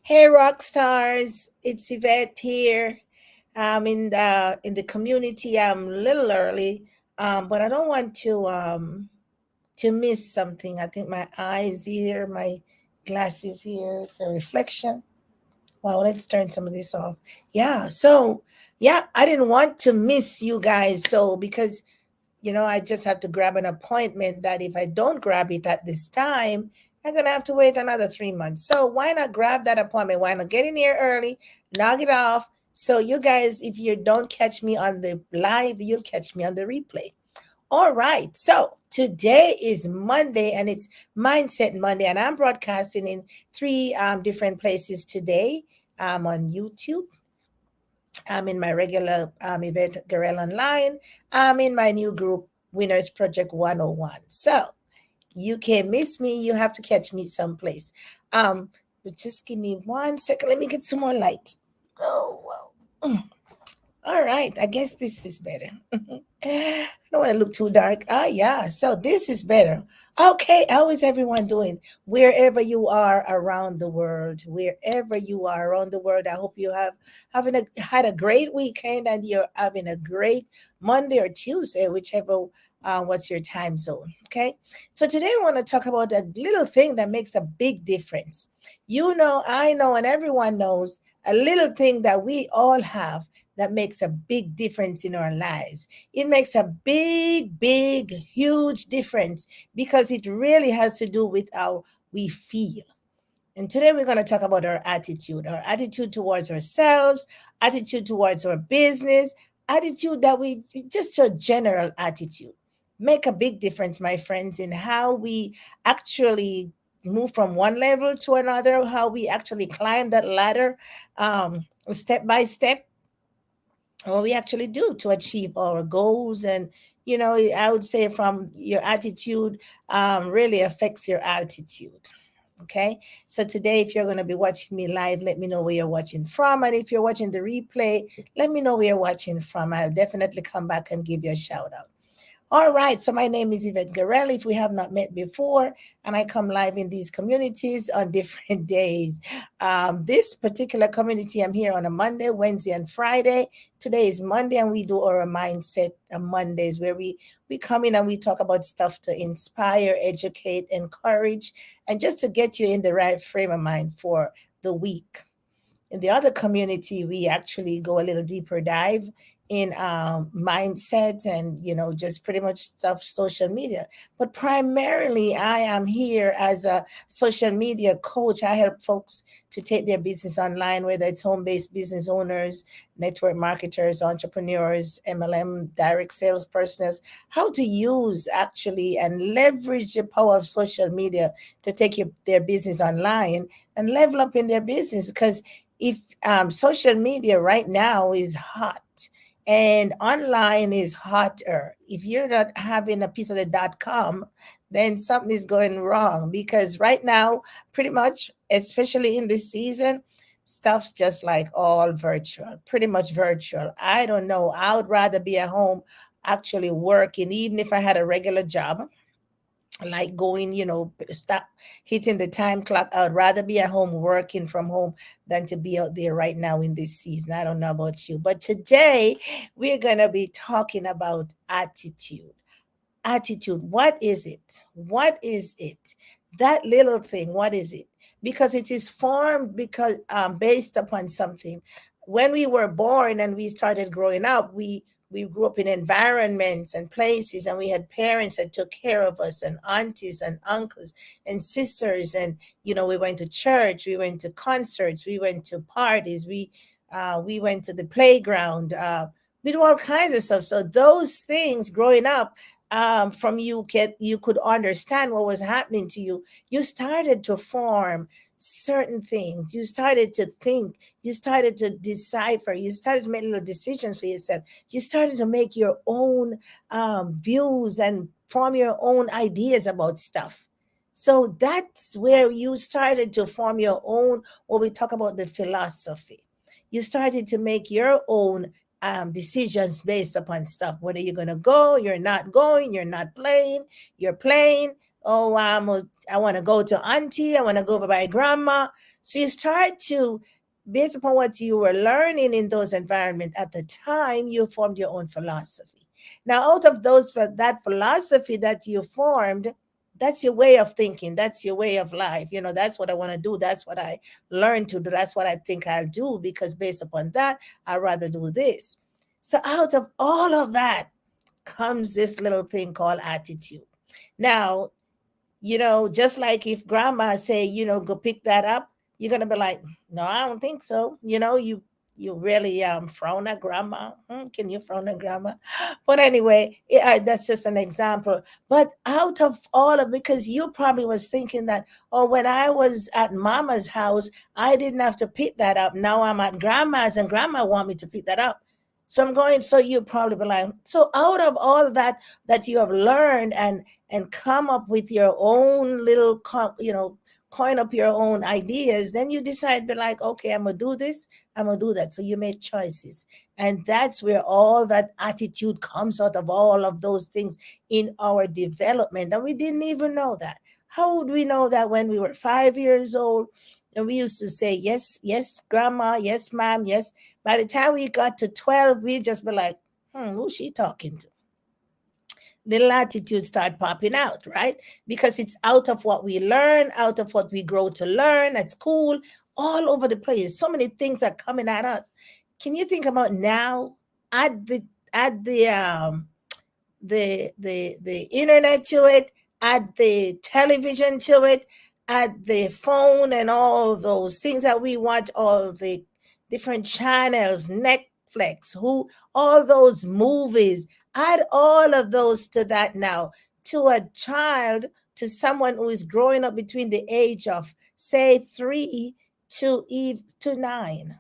Hey, rock stars! It's Yvette here. I'm in the community. I'm a little early, but I don't want to miss something. I think my eyes here, my glasses here. It's a reflection. Well, let's turn some of this off. Yeah. So yeah, I didn't want to miss you guys. So because I just have to grab an appointment that if I don't grab it at this time, I'm going to have to wait another 3 months. So why not grab that appointment? Why not get in here early, knock it off? So you guys, if you don't catch me on the live, you'll catch me on the replay. All right. So today is Monday and it's Mindset Monday, and I'm broadcasting in three different places today. I'm on YouTube. I'm in my regular event, Garel Online. I'm in my new group, Winners Project 101. So you can't miss me. You have to catch me someplace. But just give me 1 second. Let me get some more light. Oh, well. All right. I guess this is better. I don't want to look too dark. Ah, yeah. So this is better. Okay. How is everyone doing? Wherever you are around the world, wherever you are around the world, I hope you have had a great weekend and you're having a great Monday or Tuesday, whichever. What's your time zone? Okay. So today I want to talk about a little thing that makes a big difference. I know, and everyone knows a little thing that we all have that makes a big difference in our lives. It makes a big, big, huge difference because it really has to do with how we feel. And today we're going to talk about our attitude towards ourselves, attitude towards our business, attitude that we just a general attitude. Make a big difference, my friends, in how we actually move from one level to another, how we actually climb that ladder step by step, what we actually do to achieve our goals. And I would say from your attitude really affects your altitude. Okay, so today if you're going to be watching me live, let me know where you're watching from, and if you're watching the replay, let me know where you're watching from. I'll definitely come back and give you a shout out. All right, so my name is Yvette Garel, if we have not met before, and I come live in these communities on different days. This particular community, I'm here on a Monday, Wednesday, and Friday. Today is Monday, and we do our Mindset Mondays, where we come in and we talk about stuff to inspire, educate, encourage, and just to get you in the right frame of mind for the week. In the other community, we actually go a little deeper dive in mindsets and just pretty much stuff social media. But primarily, I am here as a social media coach. I help folks to take their business online, whether it's home-based business owners, network marketers, entrepreneurs, MLM, direct sales persons, how to use actually and leverage the power of social media to take their business online and level up in their business. Because if social media right now is hot and online is hotter, if you're not having a piece of the .com, then something is going wrong, because right now, pretty much, especially in this season, stuff's just like all virtual, pretty much virtual. I don't know. I would rather be at home actually working, even if I had a regular job, like going, stop hitting the time clock. I would rather be at home working from home than to be out there right now in this season. I don't know about you, but today we're going to be talking about attitude. Attitude. What is it? What is it? That little thing, what is it? Because it is formed because based upon something. When we were born and we started growing up, we grew up in environments and places, and we had parents that took care of us, and aunties and uncles and sisters, and we went to church, we went to concerts, we went to parties, we went to the playground, we do all kinds of stuff. So those things growing up, from you could understand what was happening to you. You started to form certain things. You started to think. You started to decipher. You started to make little decisions for yourself. You started to make your own views and form your own ideas about stuff. So that's where you started to form your own, what we talk about, the philosophy. You started to make your own decisions based upon stuff. Whether you're going to go, you're not going, you're not playing, you're playing. Oh, I want to go to auntie. I want to go over by grandma. So you start to, based upon what you were learning in those environments at the time, you formed your own philosophy. Now, out of that philosophy that you formed, that's your way of thinking. That's your way of life. That's what I want to do. That's what I learned to do. That's what I think I'll do because based upon that, I'd rather do this. So out of all of that comes this little thing called attitude. Now, just like if grandma say, go pick that up, you're gonna be like, no, I don't think so. You really frown at grandma. Can you frown at grandma? But anyway, that's just an example. But out of all of, because you probably was thinking that, oh, when I was at mama's house, I didn't have to pick that up. Now I'm at grandma's and grandma want me to pick that up. So I'm going, so you probably be like, so out of all of that you have learned and come up with your own little coin up your own ideas, then you decide, be like, okay, I'm gonna do this, I'm gonna do that. So you make choices, and that's where all that attitude comes out of all of those things in our development, and we didn't even know that. How would we know that when we were 5 years old and we used to say yes, yes, grandma, yes, mom, yes? By the time we got to 12, we just be like, who's she talking to? Little attitudes start popping out, right? Because it's out of what we learn, out of what we grow to learn at school, all over the place. So many things are coming at us. Can you think about now? Add the internet to it, add the television to it, add the phone and all those things that we watch, all the different channels, Netflix, who all those movies, add all of those to that now, to a child, to someone who is growing up between the age of say 3 to 9.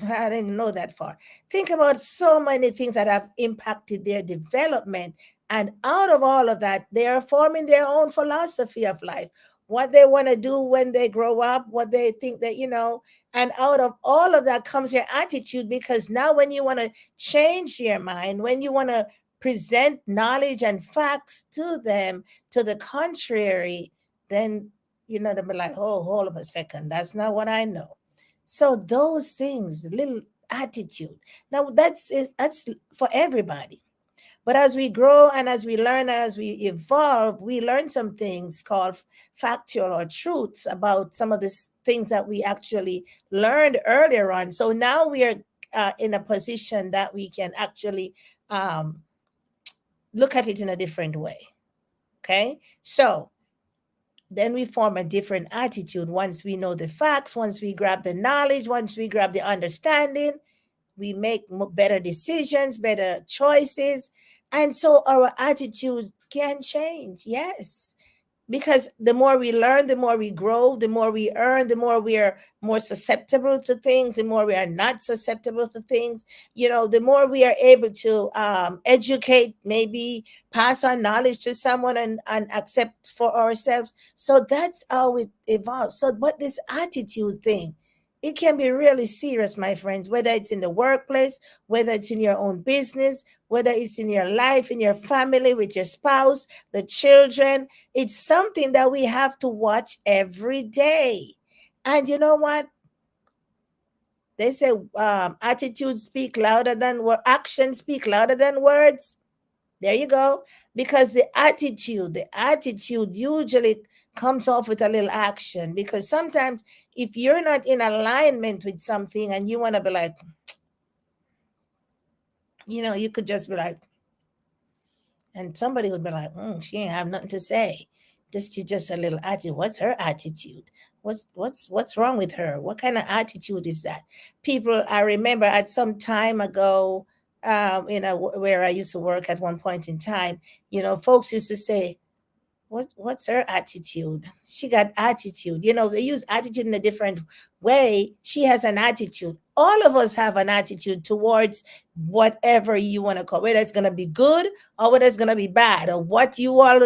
I didn't even know that far. Think about so many things that have impacted their development. And out of all of that, they are forming their own philosophy of life, what they want to do when they grow up, what they think that. And out of all of that comes your attitude, because now when you want to change your mind, when you want to present knowledge and facts to them, to the contrary, then, they'll be like, oh, hold up a second. That's not what I know. So those things, little attitude. Now that's it, that's for everybody. But as we grow and as we learn and as we evolve, we learn some things called factual or truths about some of the things that we actually learned earlier on. So now we are in a position that we can actually um, look at it in a different way. Okay, so then we form a different attitude once we know the facts, once we grab the knowledge, once we grab the understanding, we make better decisions, better choices. And so our attitude can change. Yes, because the more we learn, the more we grow, the more we earn, the more we are more susceptible to things, the more we are not susceptible to things. The more we are able to educate, maybe pass on knowledge to someone and accept for ourselves. So that's how it evolves. So, but this attitude thing, it can be really serious, my friends, whether it's in the workplace, whether it's in your own business, whether it's in your life, in your family, with your spouse, the children. It's something that we have to watch every day. And you know what? They say attitudes speak louder than actions speak louder than words. There you go. Because the attitude usually comes off with a little action. Because sometimes if you're not in alignment with something and you want to be like, you could just be like, and somebody would be like, she ain't have nothing to say. This is just a little attitude. What's her attitude? What's wrong with her? What kind of attitude is that? People, I remember at some time ago, where I used to work at one point in time, folks used to say, what's her attitude? She got attitude. They use attitude in a different way. She has an attitude. All of us have an attitude towards whatever you want to call, whether it's going to be good or whether it's going to be bad, or what you all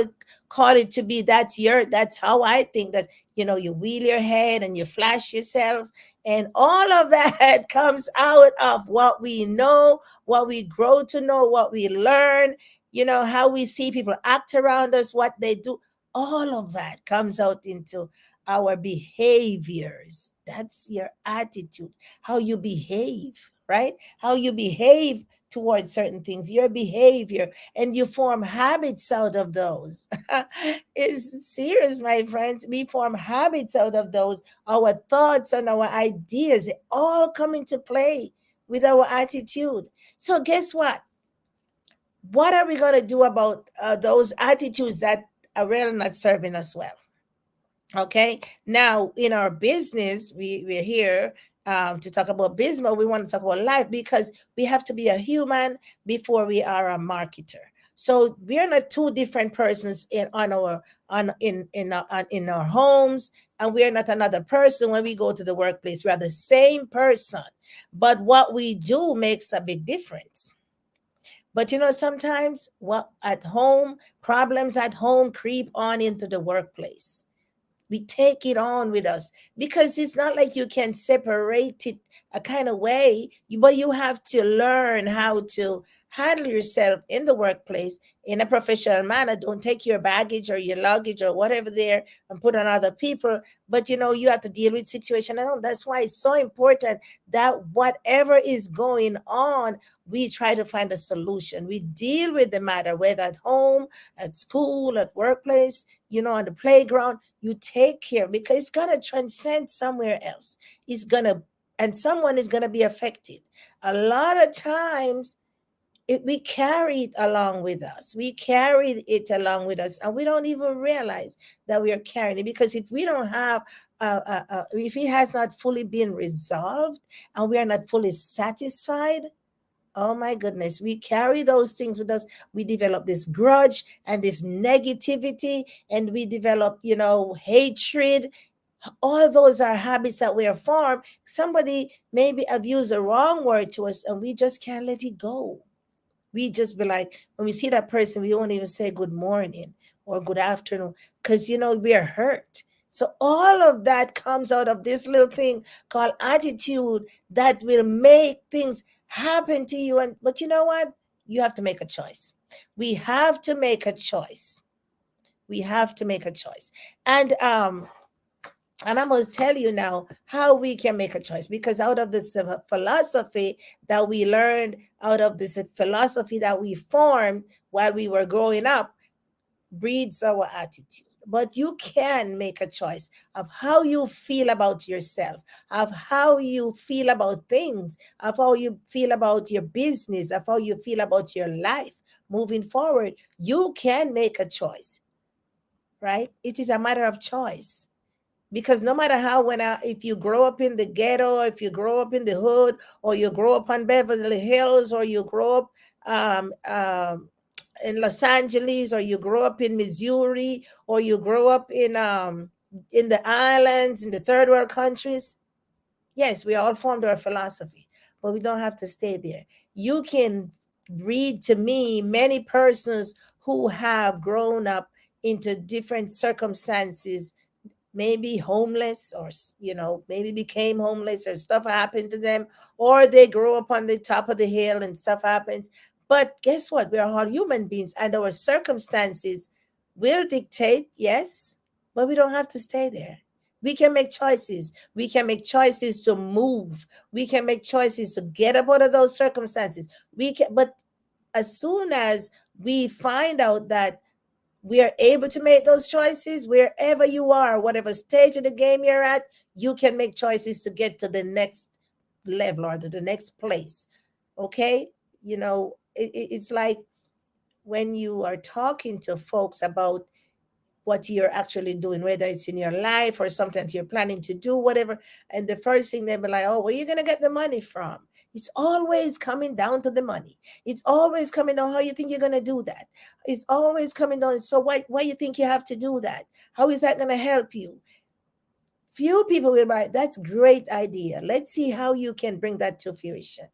call it to be. That's how I think that, you wheel your head and you flash yourself, and all of that comes out of what we know, what we grow to know, what we learn, how we see people act around us, what they do. all of that comes out into our behaviors. That's your attitude, how you behave, right? How you behave towards certain things, your behavior, and you form habits out of those. It's serious, my friends. We form habits out of those. Our thoughts and our ideas, they all come into play with our attitude. So, guess what? What are we going to do about those attitudes that are really not serving us well? Okay. Now, in our business, we're here to talk about business, but we want to talk about life because we have to be a human before we are a marketer. So we are not two different persons in on our in our homes, and we are not another person when we go to the workplace. We are the same person, but what we do makes a big difference. But sometimes what at home, problems at home creep on into the workplace. We take it on with us because it's not like you can separate it a kind of way, but you have to learn how to handle yourself in the workplace in a professional manner. Don't take your baggage or your luggage or whatever there and put on other people. But you have to deal with situation. And that's why it's so important that whatever is going on, we try to find a solution. We deal with the matter, whether at home, at school, at workplace, on the playground. You take care because it's going to transcend somewhere else. It's going to, and someone is going to be affected. A lot of times, we carry it along with us. We carry it along with us, and we don't even realize that we are carrying it because if we don't have, if it has not fully been resolved and we are not fully satisfied, oh my goodness, we carry those things with us. We develop this grudge and this negativity, and we develop, hatred. All those are habits that we are formed. Somebody maybe abused the wrong word to us, and we just can't let it go. We just be like, when we see that person, we won't even say good morning or good afternoon because, we are hurt. So all of that comes out of this little thing called attitude that will make things happen to you. But you know what? You have to make a choice. We have to make a choice. We have to make a choice. And I'm going to tell you now how we can make a choice because out of this philosophy that we learned, out of this philosophy that we formed while we were growing up, breeds our attitude. But you can make a choice of how you feel about yourself, of how you feel about things, of how you feel about your business, of how you feel about your life moving forward. You can make a choice, right? It is a matter of choice because no matter how if you grow up in the ghetto, if you grow up in the hood, or you grow up on Beverly Hills, or you grow up in Los Angeles, or you grow up in Missouri, or you grow up in the islands, in the third world countries, yes, we all formed our philosophy, but we don't have to stay there. You can read to me many persons who have grown up into different circumstances, maybe homeless, or maybe became homeless, or stuff happened to them, or they grow up on the top of the hill and stuff happens. But guess what? We are all human beings, and our circumstances will dictate, yes, but we don't have to stay there. We can make choices. We can make choices to move. We can make choices to get up out of those circumstances. But as soon as we find out that we are able to make those choices, wherever you are, whatever stage of the game you're at, you can make choices to get to the next level or to the next place. Okay. It's like when you are talking to folks about what you're actually doing, whether it's in your life or something that you're planning to do, whatever. And the first thing they'll be like, oh, where are you going to get the money from? It's always coming down to the money. It's always coming down how you think you're going to do that. It's always coming down. So why you think you have to do that? How is that going to help you? Few people will be like, that's great idea. Let's see how you can bring that to fruition.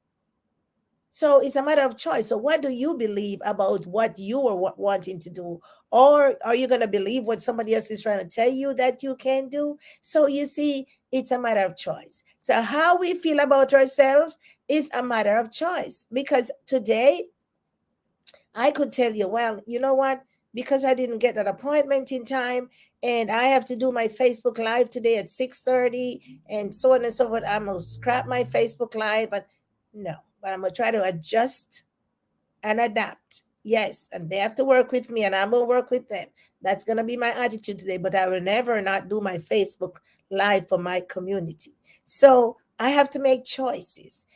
So it's a matter of choice. So what do you believe about what you are wanting to do? Or are you going to believe what somebody else is trying to tell you that you can do? So you see, it's a matter of choice. So how we feel about ourselves is a matter of choice. Because today I could tell you, well, you know what? because I didn't get that appointment in time, and I have to do my Facebook Live today at 6:30, and so on and so forth. I'm gonna scrap my Facebook Live, but no, but I'm gonna try to adjust and adapt. Yes, and they have to work with me, and I'm gonna work with them. That's gonna be my attitude today. But I will never not do my Facebook Live for my community. So I have to make choices.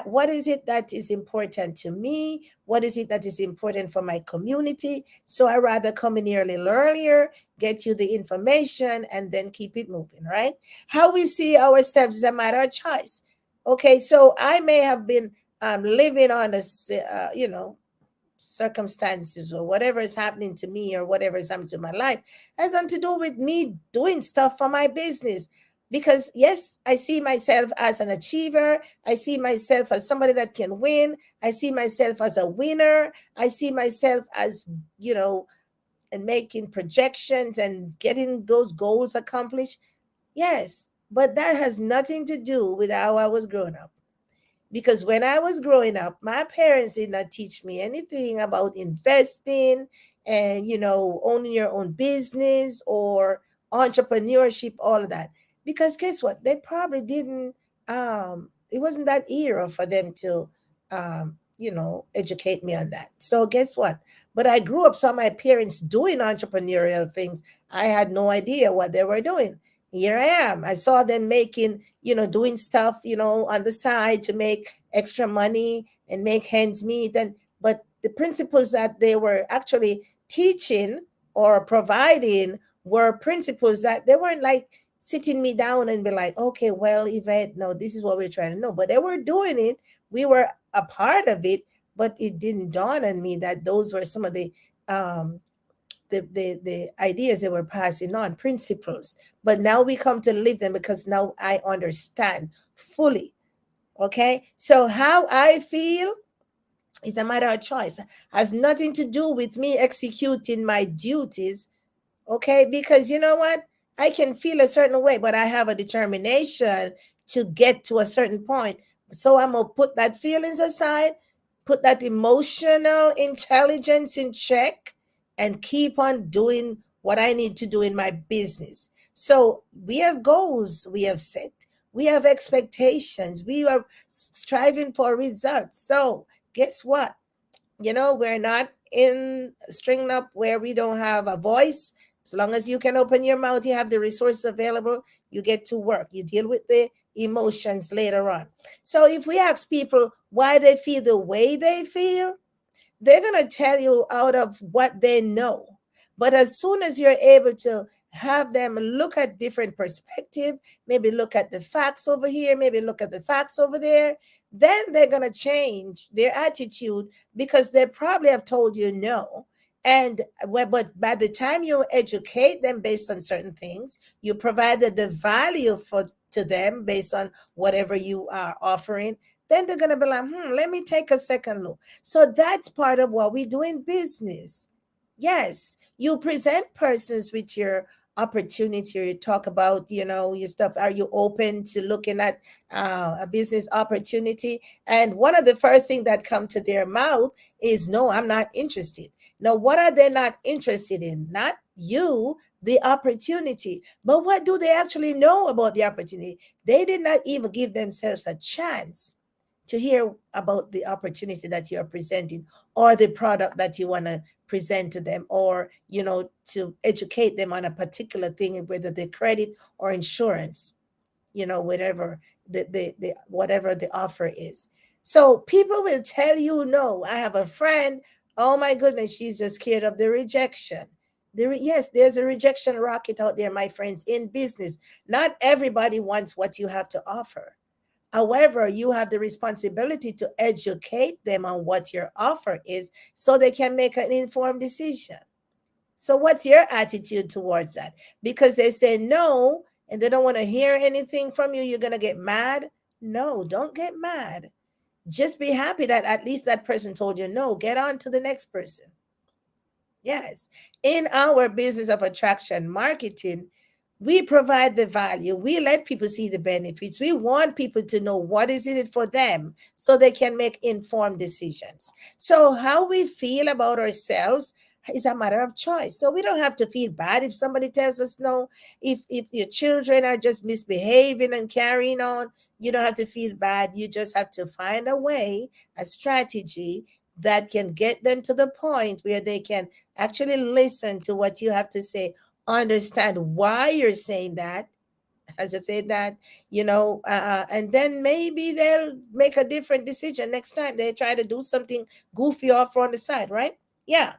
What is it that is important to me? What is it that is important for my community? So I rather come in here a little earlier, get you the information, and then keep it moving. Right? How we see ourselves is a matter of choice. Okay, so I may have been living on circumstances or whatever is happening to me or whatever is happening to my life has nothing to do with me doing stuff for my business. Because yes, I see myself as an achiever. I see myself as somebody that can win. I see myself as a winner. I see myself as, you know, and making projections and getting those goals accomplished. Yes, but that has nothing to do with how I was growing up, because when I was growing up, my parents did not teach me anything about investing and, owning your own business or entrepreneurship, all of that. Because guess what? They probably didn't, it wasn't that era for them to, educate me on that. So guess what? But I grew up, saw my parents doing entrepreneurial things. I had no idea what they were doing. Here I am. I saw them making, doing stuff, on the side to make extra money and make ends meet. And but the principles that they were actually teaching or providing were principles that they weren't like sitting me down and be like, okay, well, Yvette, no, this is what we're trying to know. But they were doing it. We were a part of it, but it didn't dawn on me that those were some of um, the ideas they were passing on, principles. But now we come to live them because now I understand fully. Okay, so how I feel is a matter of choice, has nothing to do with me executing my duties. Okay, because you know what, I can feel a certain way, but I have a determination to get to a certain point. So I'm gonna put that feelings aside, put that emotional intelligence in check, and keep on doing what I need to do in my business. So we have goals we have set, we have expectations, we are striving for results. So guess what, we're not in stringing up where we don't have a voice. As long as you can open your mouth, you have the resources available, you get to work, you deal with the emotions later on. So if we ask people why they feel the way they feel, they're going to tell you out of what they know. But as soon as you're able to have them look at different perspective, maybe look at the facts over here, maybe look at the facts over there, then they're going to change their attitude, because they probably have told you no. And but by the time you educate them based on certain things, you provided the value for to them based on whatever you are offering, then they're going to be like, let me take a second look. So that's part of what we do in business. Yes, you present persons with your opportunity, or you talk about, your stuff. Are you open to looking at a business opportunity? And one of the first things that come to their mouth is, no, I'm not interested. Now, what are they not interested in? Not you, the opportunity. But what do they actually know about the opportunity? They did not even give themselves a chance to hear about the opportunity that you're presenting, or the product that you want to present to them, or to educate them on a particular thing, whether the credit or insurance, whatever the whatever the offer is. So people will tell you no. I have a friend, oh my goodness, she's just scared of the rejection. Yes, there's a rejection rocket out there, my friends, in business. Not everybody wants what you have to offer. However, you have the responsibility to educate them on what your offer is so they can make an informed decision. So, what's your attitude towards that? Because they say no and they don't want to hear anything from you, you're going to get mad? No, don't get mad. Just be happy that at least that person told you no. Get on to the next person. Yes. In our business of attraction marketing, we provide the value. We let people see the benefits. We want people to know what is in it for them so they can make informed decisions. So, how we feel about ourselves It's a matter of choice. So we don't have to feel bad if somebody tells us no. If your children are just misbehaving and carrying on, you don't have to feel bad. You just have to find a way, a strategy that can get them to the point where they can actually listen to what you have to say, understand why you're saying that, as I said that, and then maybe they'll make a different decision next time they try to do something goofy off on the side, right? Yeah.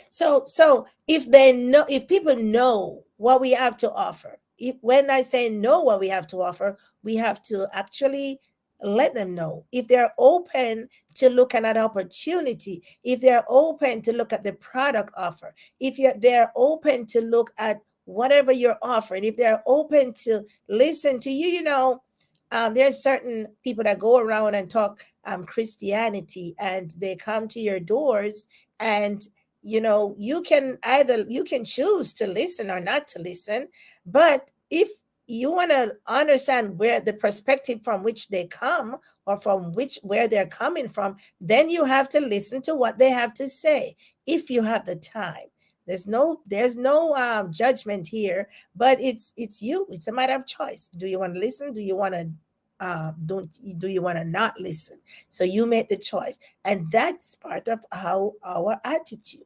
So if people know what we have to offer, when I say know what we have to offer, we have to actually let them know. If they're open to look at an opportunity, if they're open to look at the product offer, if they're open to look at whatever you're offering, if they're open to listen to you, there's certain people that go around and talk Christianity, and they come to your doors, and you can choose to listen or not to listen. But if you want to understand where the perspective from which they come, or from which where they're coming from, then you have to listen to what they have to say, if you have the time. There's no judgment here, but it's you. It's a matter of choice. Do you want to listen? Do you want to don't do you want to not listen? So you make the choice, and that's part of how our attitude.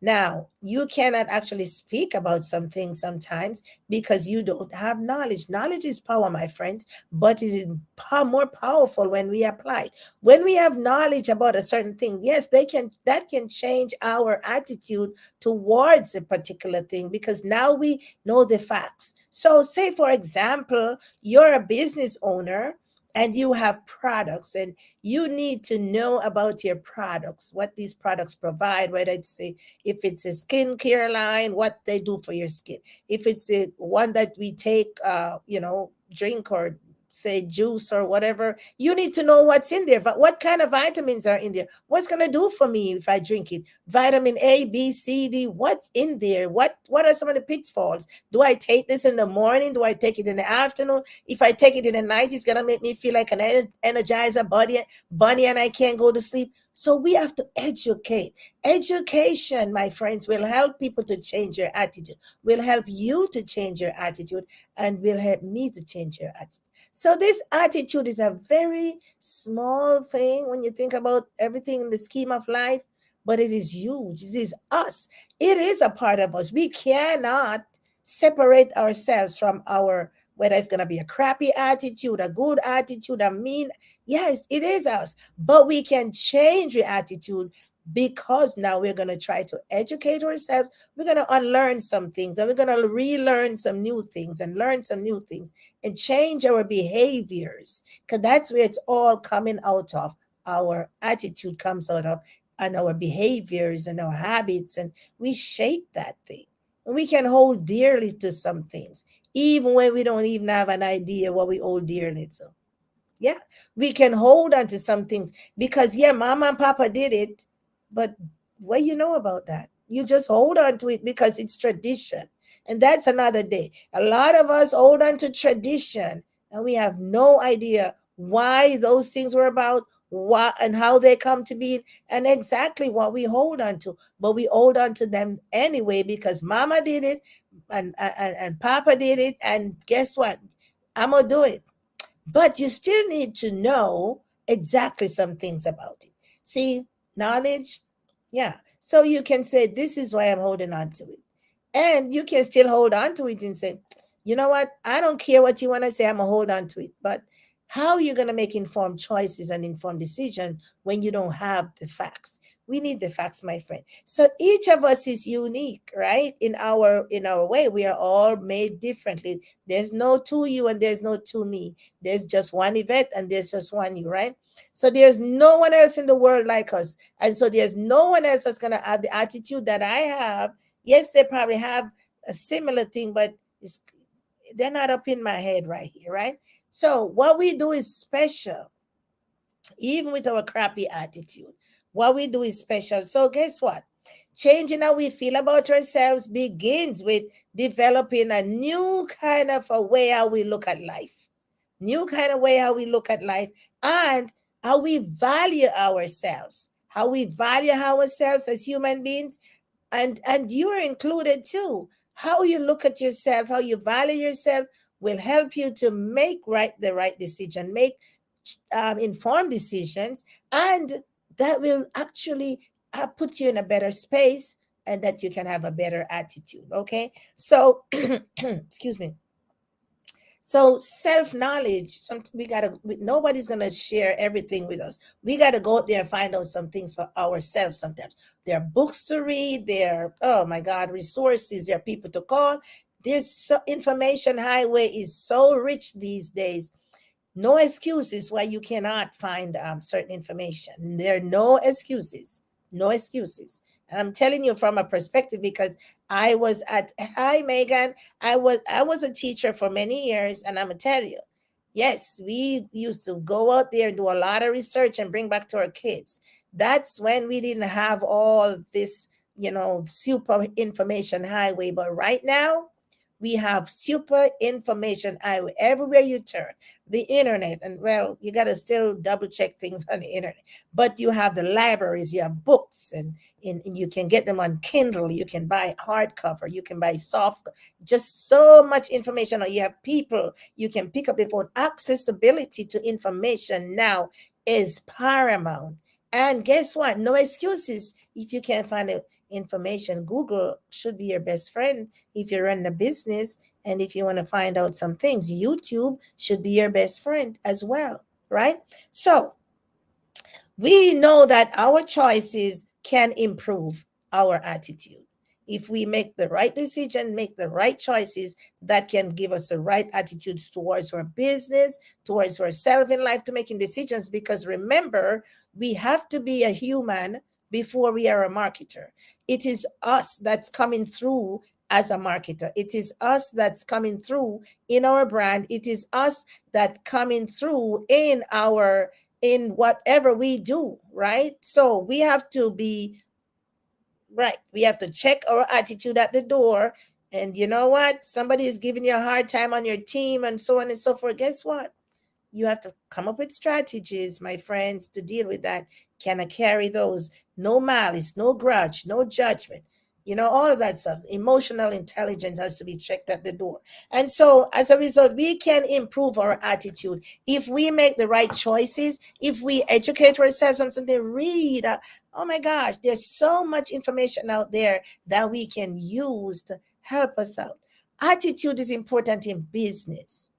Now, you cannot actually speak about something sometimes because you don't have knowledge. Knowledge is power, my friends, but it is more powerful when we apply it. When we have knowledge about a certain thing, yes, that can change our attitude towards a particular thing, because now we know the facts. So, say for example, you're a business owner and you have products, and you need to know about your products, what these products provide, whether if it's a skincare line, what they do for your skin. If it's a one that we take, drink, or say juice or whatever, you need to know what's in there. But what kind of vitamins are in there? What's gonna do for me if I drink it? Vitamin A, B, C, D. What's in there? What are some of the pitfalls? Do I take this in the morning? Do I take it in the afternoon? If I take it in the night, it's gonna make me feel like an energizer bunny, and I can't go to sleep. So we have to educate. Education, my friends, will help people to change your attitude, will help you to change your attitude, and will help me to change your attitude. So this attitude is a very small thing when you think about everything in the scheme of life, but it is huge. It is us. It is a part of us. We cannot separate ourselves from our, whether it's going to be a crappy attitude, a good attitude, a mean. Yes, it is us. But we can change the attitude, because now we're going to try to educate ourselves. We're going to unlearn some things, and we're going to relearn some new things and learn some new things and change our behaviors, because that's where it's all coming out of. Our attitude comes out of, and our behaviors and our habits, and we shape that thing. And we can hold dearly to some things, even when we don't even have an idea what we hold dearly to. Yeah, we can hold on to some things because, yeah, mama and papa did it, but what you know about that? You just hold on to it because it's tradition. And that's another day. A lot of us hold on to tradition, and we have no idea why those things were about, what and how they come to be, and exactly what we hold on to. But we hold on to them anyway because mama did it, and papa did it, and guess what? I'm gonna do it, but you still need to know exactly some things about it. See, knowledge, yeah. So you can say, this is why I'm holding on to it. And you can still hold on to it and say, you know what? I don't care what you want to say, I'm going to hold on to it. But how are you going to make informed choices and informed decision when you don't have the facts? We need the facts, my friend. So each of us is unique, right? In our way, we are all made differently. There's no two you and there's no two me. There's just one Yvette and there's just one you, right? So there's no one else in the world like us. And so there's no one else that's going to have the attitude that I have. Yes, they probably have a similar thing, but they're not up in my head right here, right? So what we do is special, even with our crappy attitude. What we do is special. So guess what? Changing how we feel about ourselves begins with developing a new kind of a way how we look at life, new kind of way how we look at life, and how we value ourselves, how we value ourselves as human beings, and you are included too. How you look at yourself, how you value yourself, will help you to make the right decision, make informed decisions, and that will actually put you in a better space, and that you can have a better attitude. Okay, so excuse me. So self knowledge, we gotta. Nobody's gonna share everything with us. We gotta go out there and find out some things for ourselves. Sometimes there are books to read. There, oh my God, resources. There are people to call. There's information highway is so rich these days. No excuses why you cannot find certain information. There are no excuses. No excuses. And I'm telling you from a perspective, because I was at hi Megan. I was a teacher for many years, and I'm gonna tell you, yes, we used to go out there and do a lot of research and bring back to our kids. That's when we didn't have all this, super information highway. But right now, we have super information highway everywhere you turn. The internet, and well, you got to still double check things on the internet, but you have the libraries, you have books, and you can get them on Kindle, you can buy hardcover, you can buy soft, just so much information. Or you have people you can pick up the phone. Accessibility to information now is paramount. And guess what? No excuses if you can't find the information. Google should be your best friend if you're running a business. And if you want to find out some things, YouTube should be your best friend as well, right? So we know that our choices can improve our attitude. If we make the right decision, make the right choices, that can give us the right attitudes towards our business, towards ourselves in life, to making decisions. Because remember, we have to be a human before we are a marketer. It is us that's coming through as a marketer. It is us that's coming through in our brand. It is us that coming through in whatever we do, right? So we have to be right. We have to check our attitude at the door. And you know what? Somebody is giving you a hard time on your team and so on and so forth. Guess what? You have to come up with strategies, my friends, to deal with that. Can I carry those? No malice, no grudge, no judgment. All of that stuff. Emotional intelligence has to be checked at the door. And so, as a result, we can improve our attitude if we make the right choices, if we educate ourselves on something, read. Oh my gosh, there's so much information out there that we can use to help us out. Attitude is important in business,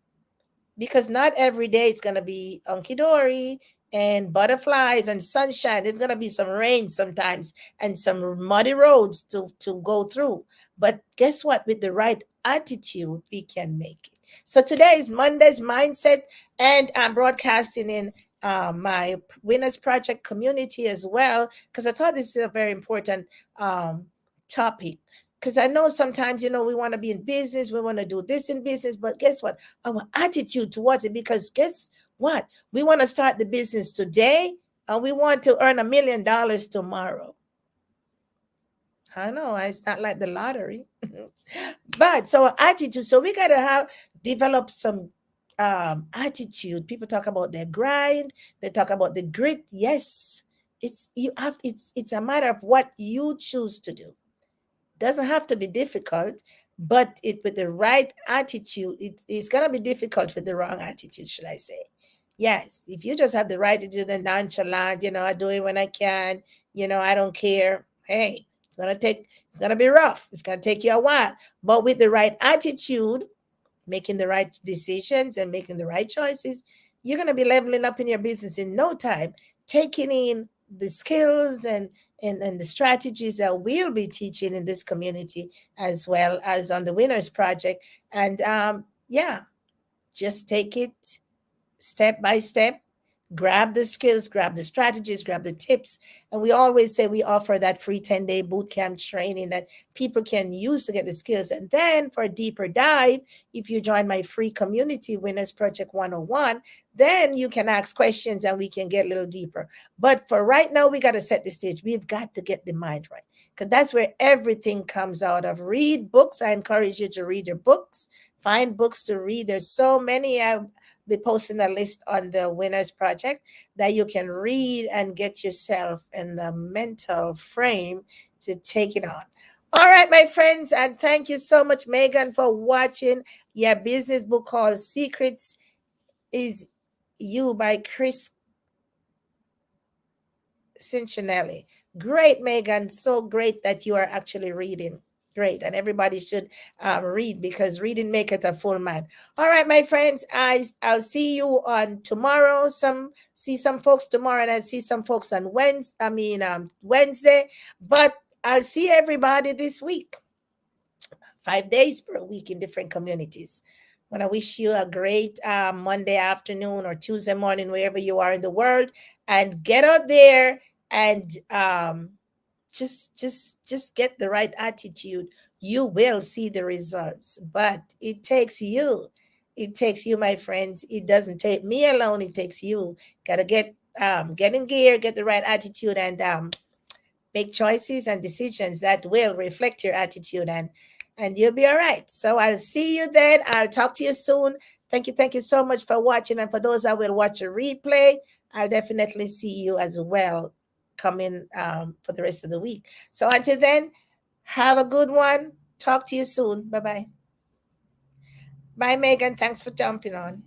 because not every day it's going to be hunky dory and butterflies and sunshine. There's going to be some rain sometimes and some muddy roads to go through. But guess what? With the right attitude, we can make it. So today is Monday's mindset, and I'm broadcasting in my Winners Project community as well, because I thought this is a very important topic. Because I know sometimes, we want to be in business, we want to do this in business, but guess what? Our attitude towards it, because guess what? We want to start the business today, and we want to earn $1 million tomorrow. I know it's not like the lottery. But so attitude, so we gotta have develop some attitude. People talk about their grind, they talk about the grit. Yes, it's a matter of what you choose to do. Doesn't have to be difficult, but it with the right attitude, it's gonna be difficult with the wrong attitude, should I say. Yes, if you just have the right attitude and nonchalant, I do it when I can, I don't care. Hey, it's gonna be rough. It's gonna take you a while. But with the right attitude, making the right decisions and making the right choices, you're going to be leveling up in your business in no time, taking in the skills and the strategies that we'll be teaching in this community, as well as on the Winners Project. And yeah, just take it step by step. Grab the skills, grab the strategies, grab the tips. And we always say we offer that free 10-day boot camp training that people can use to get the skills. And then for a deeper dive, if you join my free community, Winners Project 101, then you can ask questions and we can get a little deeper. But for right now, we got to set the stage. We've got to get the mind right, because that's where everything comes out of. Read books. I encourage you to read your books. Find books to read. There's so many. be posting a list on the Winners Project that you can read and get yourself in the mental frame to take it on. All right, my friends, and thank you so much, Megan, for watching your business book called Secrets is You by Chris Cincinnati. Great, Megan. So great that you are actually reading. Great, and everybody should read because reading make it a full man. All right, my friends, I'll see you on tomorrow. See some folks tomorrow, and I'll see some folks on Wednesday. But I'll see everybody this week. 5 days per week in different communities. I want to wish you a great Monday afternoon or Tuesday morning, wherever you are in the world, and get out there and just get the right attitude. You will see the results, but it takes you. It takes you, my friends. It doesn't take me alone. It takes you. Gotta get in gear, get the right attitude, and make choices and decisions that will reflect your attitude, and you'll be all right. So I'll see you then. I'll talk to you soon. Thank you so much for watching, and for those that will watch a replay, I'll definitely see you as well coming for the rest of the week. So until then, have a good one. Talk to you soon. Bye bye. Bye, Megan. Thanks for jumping on.